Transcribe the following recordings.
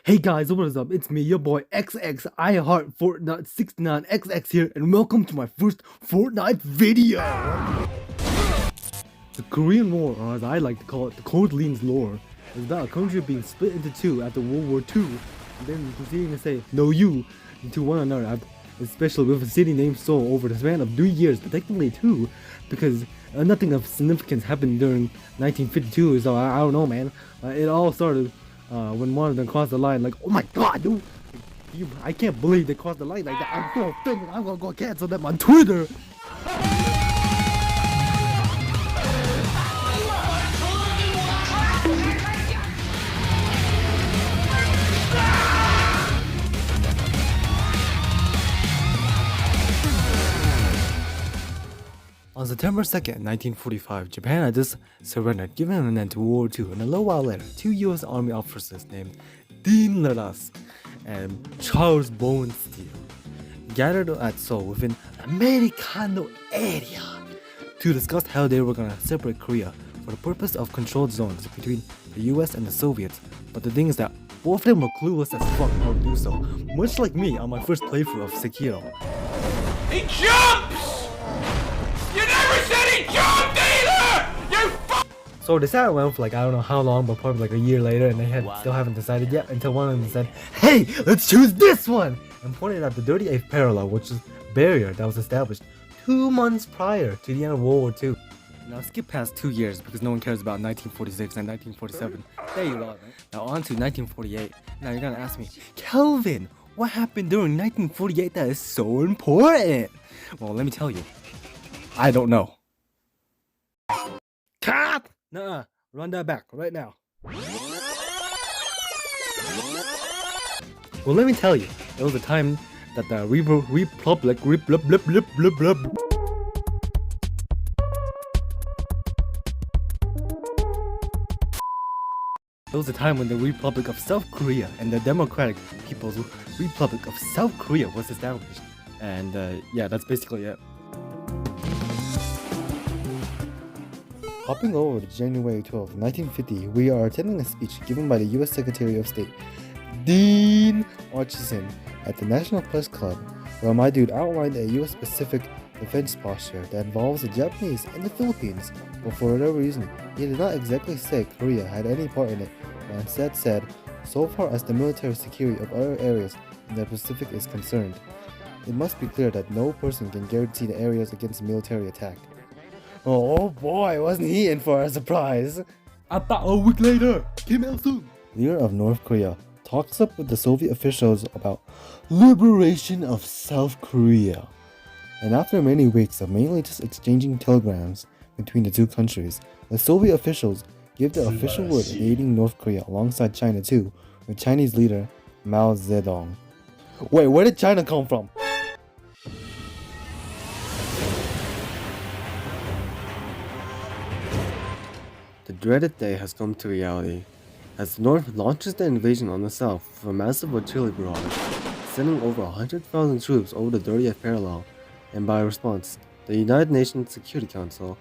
Hey guys, what is up? It's me, your boy XX I Heart Fortnite 69XX here, and welcome to my first Fortnite video! The Korean War, or as I like to call it, the Cold Lean's lore, is about a country being split into two after World War II, and then proceeding to say "no you" to one another, especially with a city named Seoul over the span of 3 years, but technically 2, because nothing of significance happened during 1952, so I don't know, man. It all started when one of them crossed the line, like, oh my god, dude, I can't believe they crossed the line like that. I'm so offended. I'm gonna go cancel them on Twitter. On September 2nd, 1945, Japan had just surrendered, giving an end to World War II, and a little while later, two US Army officers named Dean Laras and Charles Bowen Steele gathered at Seoul within Americano area to discuss how they were gonna separate Korea for the purpose of controlled zones between the US and the Soviets. But the thing is that both of them were clueless as fuck how to do so, much like me on my first playthrough of Sekiro. He jumps! You never said he jumped either! You So they sat around for like, I don't know how long, but probably like a year later, and they still haven't decided yet, until one of them said, "Hey, let's choose this one!" and pointed at the 38th parallel, which is a barrier that was established 2 months prior to the end of World War II. Now skip past 2 years because no one cares about 1946 and 1947. There you go. Now on to 1948. Now you're gonna ask me, Kelvin, what happened during 1948 that is so important? Well, let me tell you. I don't know. Cut! Nuh-uh. Run that back right now. Well, let me tell you. There was a time that the Republic There was a time when the Republic of South Korea and the Democratic People's Republic of South Korea was established. And yeah, that's basically it. Hopping over to January 12, 1950, we are attending a speech given by the U.S. Secretary of State, Dean Acheson, at the National Press Club, where my dude outlined a U.S.-Pacific defense posture that involves the Japanese and the Philippines, but for whatever reason, he did not exactly say Korea had any part in it, but instead said, so far as the military security of other areas in the Pacific is concerned. It must be clear that no person can guarantee the areas against military attack. Oh boy, wasn't he in for a surprise! About a week later, Kim Il-sung, leader of North Korea, talks up with the Soviet officials about liberation of South Korea. And after many weeks of mainly just exchanging telegrams between the two countries, the Soviet officials give the official word of aiding North Korea alongside China too, with Chinese leader Mao Zedong. Wait, where did China come from? The dreaded day has come to reality, as the North launches the invasion on the South with a massive artillery barrage, sending over 100,000 troops over the 30th parallel, and by response, the United Nations Security Council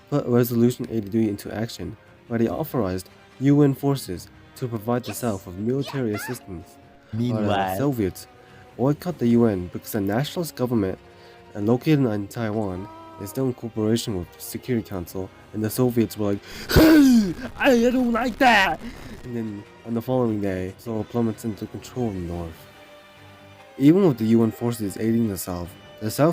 put Resolution 83 into action, where they authorized UN forces to provide the South with military assistance. Meanwhile, the Soviets boycott the UN because the nationalist government, located in Taiwan, is still in cooperation with the Security Council, and the Soviets were like, "Hey, I don't like that!" And then on the following day, Seoul plummets into control in the north. Even with the UN forces aiding the South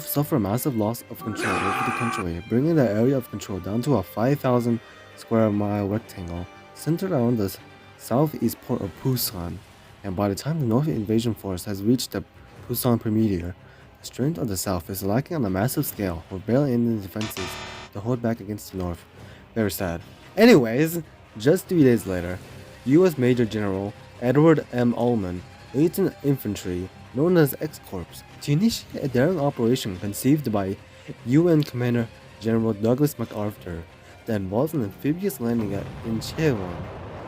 suffer massive loss of control over the country, bringing the area of control down to a 5,000 square mile rectangle centered around the southeast port of Busan. And by the time the North invasion force has reached the Busan perimeter, the strength of the South is lacking on a massive scale, with barely any defenses to hold back against the North. Very sad. Anyways, just 3 days later, U.S. Major General Edward M. Ullman leads an infantry known as X-Corps to initiate a daring operation conceived by UN Commander General Douglas MacArthur that involves an amphibious landing at Incheon,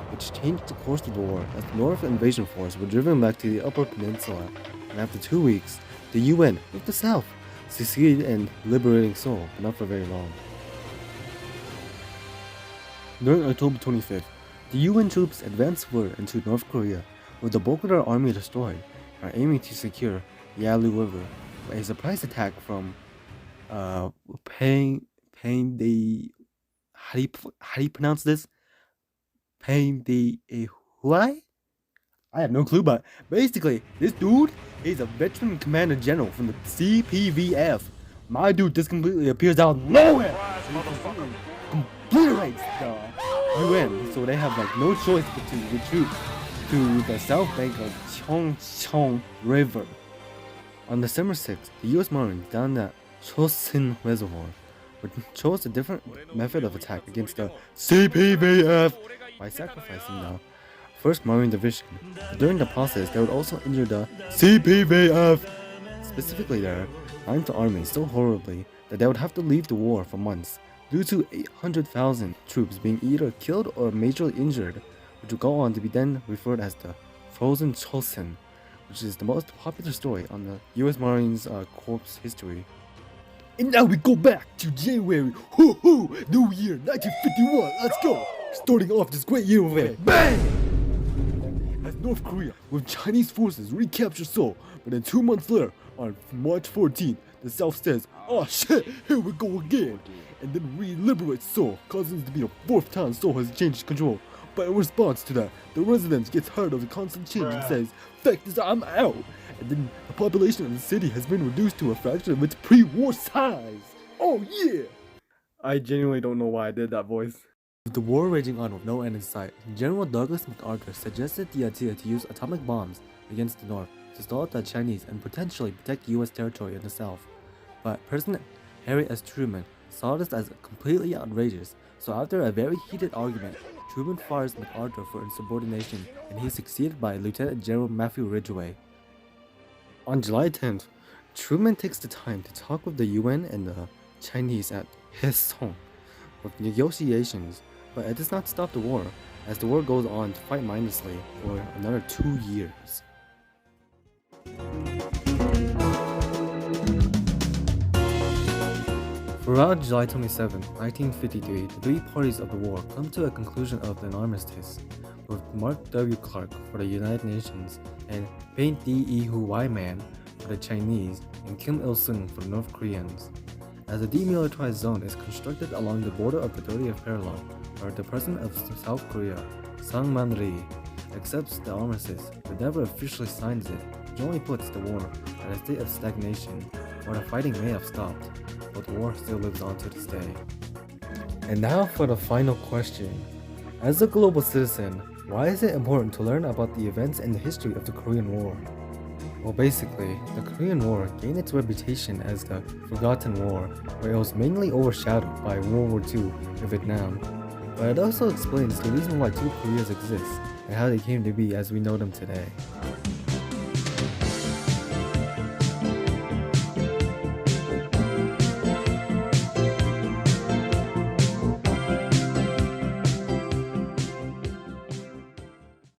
which changed the course of the war as the North invasion force were driven back to the Upper Peninsula, and after 2 weeks, the UN, with the South, succeeded in liberating Seoul, but not for very long. During October 25th, the UN troops advanced forward into North Korea, with the bulk of their army destroyed, are aiming to secure Yalu River. But a surprise attack from Pang the how do you pronounce this? Pang the Huai? I have no clue, but basically, this dude is a veteran commander general from the CPVF. My dude just completely appears out of nowhere. Obliterates the UN, so they have like no choice but to retreat to the south bank of Chongchong River. On December 6th, the US Marines downed the Chosin Reservoir, but chose a different method of attack against the CPVF by sacrificing the 1st Marine Division. During the process, they would also injure the CPVF, specifically their 9th Army, so horribly that they would have to leave the war for months due to 800,000 troops being either killed or majorly injured, which would go on to be then referred as the Frozen Chosin, which is the most popular story on the US Marines Corps history. And now we go back to January, New Year 1951, let's go! Starting off this great year with a BANG! As North Korea, with Chinese forces, recapture Seoul, but then 2 months later, on March 14th, the South says, "Oh shit, here we go again," and then re-liberates Seoul, causing it to be the 4th time Seoul has changed control. But in response to that, the residents gets tired of the constant change and says, "Fuck this, I'm out." And then the population of the city has been reduced to a fraction of its pre-war size. Oh yeah! I genuinely don't know why I did that voice. With the war raging on with no end in sight, General Douglas MacArthur suggested the idea to use atomic bombs against the North to stall out the Chinese and potentially protect US territory in the South. But President Harry S. Truman saw this as completely outrageous, so after a very heated argument, Truman fires MacArthur for insubordination, and he is succeeded by Lieutenant General Matthew Ridgway. On July 10th, Truman takes the time to talk with the UN and the Chinese at Hessong with negotiations, but it does not stop the war, as the war goes on to fight mindlessly for another 2 years. Throughout July 27, 1953, the 3 parties of the war come to a conclusion of an armistice, with Mark W. Clark for the United Nations and Paint D.E. Wyman for the Chinese and Kim Il-sung for the North Koreans. As a demilitarized zone is constructed along the border of the 30th parallel, where the President of South Korea, Sang Man-ri, accepts the armistice but never officially signs it, which only puts the war at a state of stagnation, where the fighting may have stopped, but the war still lives on to this day. And now for the final question. As a global citizen, why is it important to learn about the events and the history of the Korean War? Well, basically, the Korean War gained its reputation as the Forgotten War, where it was mainly overshadowed by World War II in Vietnam. But it also explains the reason why 2 Koreas exist and how they came to be as we know them today.